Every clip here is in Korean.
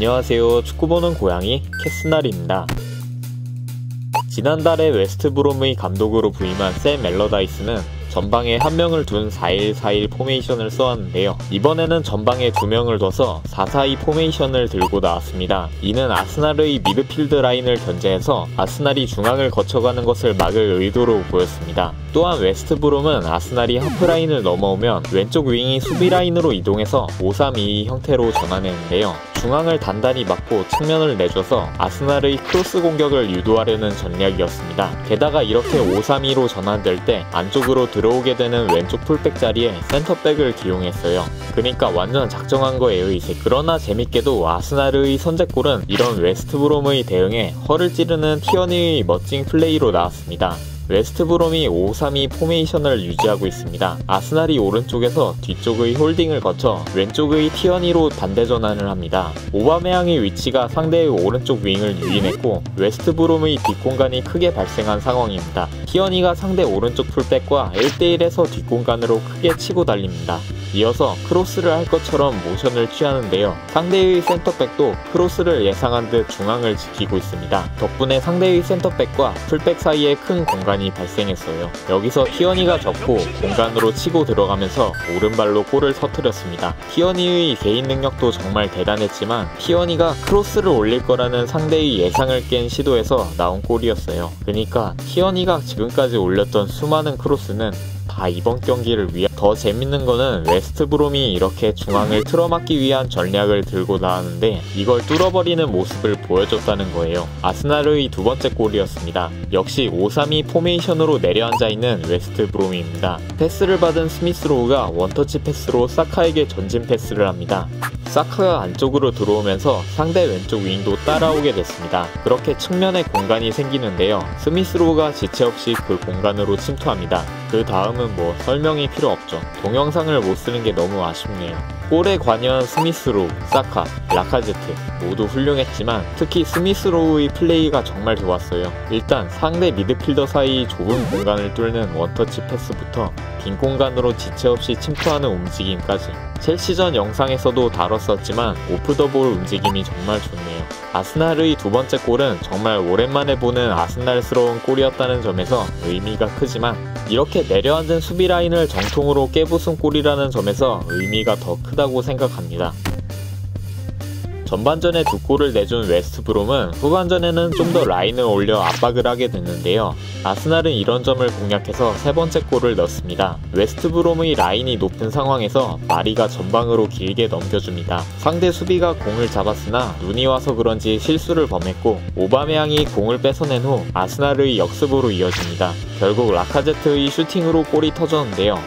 안녕하세요. 축구보는 고양이 캐스날입니다. 지난달에 웨스트브롬의 감독으로 부임한 샘 앨러다이스는 전방에 한 명을 둔 4-1-4-1 포메이션을 써왔는데요. 이번에는 전방에 2명을 둬서 4-4-2 포메이션을 들고 나왔습니다. 이는 아스날의 미드필드 라인을 견제해서 아스날이 중앙을 거쳐가는 것을 막을 의도로 보였습니다. 또한 웨스트브롬은 아스날이 하프라인을 넘어오면 왼쪽 윙이 수비라인으로 이동해서 5-3-2 형태로 전환했는데요. 중앙을 단단히 막고 측면을 내줘서 아스날의 크로스 공격을 유도하려는 전략이었습니다. 게다가 이렇게 5-3-2로 전환될 때 안쪽으로 들어오게 되는 왼쪽 풀백 자리에 센터백을 기용했어요. 그러니까 완전 작정한 거예요 이제. 그러나 재밌게도 아스날의 선제골은 이런 웨스트브롬의 대응에 허를 찌르는 티어니의 멋진 플레이로 나왔습니다. 웨스트브롬이 5-3-2 포메이션을 유지하고 있습니다. 아스날이 오른쪽에서 뒤쪽의 홀딩을 거쳐 왼쪽의 티어니로 반대 전환을 합니다. 오바메양의 위치가 상대의 오른쪽 윙을 유인했고 웨스트브롬의 뒷공간이 크게 발생한 상황입니다. 티어니가 상대 오른쪽 풀백과 1대1에서 뒷공간으로 크게 치고 달립니다. 이어서 크로스를 할 것처럼 모션을 취하는데요. 상대의 센터백도 크로스를 예상한 듯 중앙을 지키고 있습니다. 덕분에 상대의 센터백과 풀백 사이에 큰 공간이 발생했어요. 여기서 티어니가 접고 공간으로 치고 들어가면서 오른발로 골을 터뜨렸습니다. 티어니의 개인 능력도 정말 대단했지만 티어니가 크로스를 올릴 거라는 상대의 예상을 깬 시도에서 나온 골이었어요. 그러니까 티어니가 지금까지 올렸던 수많은 크로스는 다 이번 경기를 위한. 더 재밌는 거는 웨스트브롬이 이렇게 중앙을 틀어막기 위한 전략을 들고 나왔는데 이걸 뚫어버리는 모습을 보여줬다는 거예요. 아스날의 두 번째 골이었습니다. 역시 5-3-2 포메이션으로 내려앉아 있는 웨스트브롬입니다. 패스를 받은 스미스로우가 원터치 패스로 사카에게 전진 패스를 합니다. 사카가 안쪽으로 들어오면서 상대 왼쪽 윙도 따라오게 됐습니다. 그렇게 측면에 공간이 생기는데요. 스미스로우가 지체 없이 그 공간으로 침투합니다. 그 다음은 뭐 설명이 필요 없죠. 동영상을 못 쓰는 게 너무 아쉽네요. 골에 관여한 스미스로우, 사카, 라카제트 모두 훌륭했지만 특히 스미스로우의 플레이가 정말 좋았어요. 일단 상대 미드필더 사이 좁은 공간을 뚫는 원터치 패스부터 빈 공간으로 지체 없이 침투하는 움직임까지. 첼시전 영상에서도 다뤘었지만 오프더볼 움직임이 정말 좋네요. 아스날의 두 번째 골은 정말 오랜만에 보는 아스날스러운 골이었다는 점에서 의미가 크지만 이렇게 내려앉은 수비 라인을 정통으로 깨부순 골이라는 점에서 의미가 더 크다고 생각합니다. 전반전에 두 골을 내준 웨스트브롬은 후반전에는 좀 더 라인을 올려 압박을 하게 됐는데요. 아스날은 이런 점을 공략해서 세 번째 골을 넣습니다. 웨스트브롬의 라인이 높은 상황에서 마리가 전방으로 길게 넘겨줍니다. 상대 수비가 공을 잡았으나 눈이 와서 그런지 실수를 범했고 오바메양이 공을 뺏어낸 후 아스날의 역습으로 이어집니다. 결국 라카제트의 슈팅으로 골이 터졌는데요.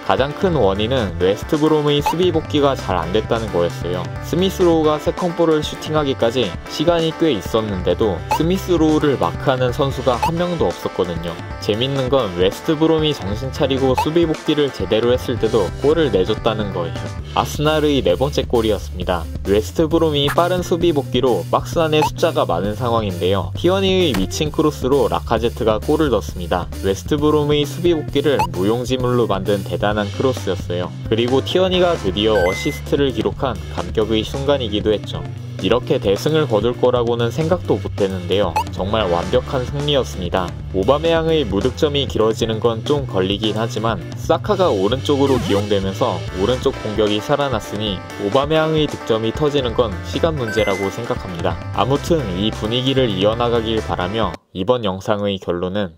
가장 큰 원인은 웨스트브롬의 수비 복귀가 잘 안됐다는 거였어요. 스미스로우가 세컨볼을 슈팅하기까지 시간이 꽤 있었는데도 스미스로우를 마크하는 선수가 한 명도 없었거든요. 재밌는 건 웨스트브롬이 정신 차리고 수비 복귀를 제대로 했을 때도 골을 내줬다는 거예요. 아스날의 네 번째 골이었습니다. 웨스트브롬이 빠른 수비 복귀로 박스 안에 숫자가 많은 상황인데요. 티어니의 미친 크로스로 라카제트가 골을 넣습니다. 웨스트브롬의 수비 복귀를 무용지물로 만든 대단한 크로스였어요. 그리고 티어니가 드디어 어시스트를 기록한 감격의 순간이기도 했죠. 이렇게 대승을 거둘 거라고는 생각도 못했는데요. 정말 완벽한 승리였습니다. 오바메양의 무득점이 길어지는 건 좀 걸리긴 하지만 사카가 오른쪽으로 기용되면서 오른쪽 공격이 살아났으니 오바메양의 득점이 터지는 건 시간 문제라고 생각합니다. 아무튼 이 분위기를 이어나가길 바라며 이번 영상의 결론은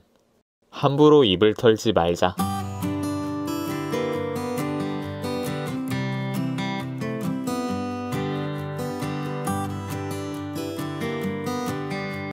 함부로 입을 털지 말자.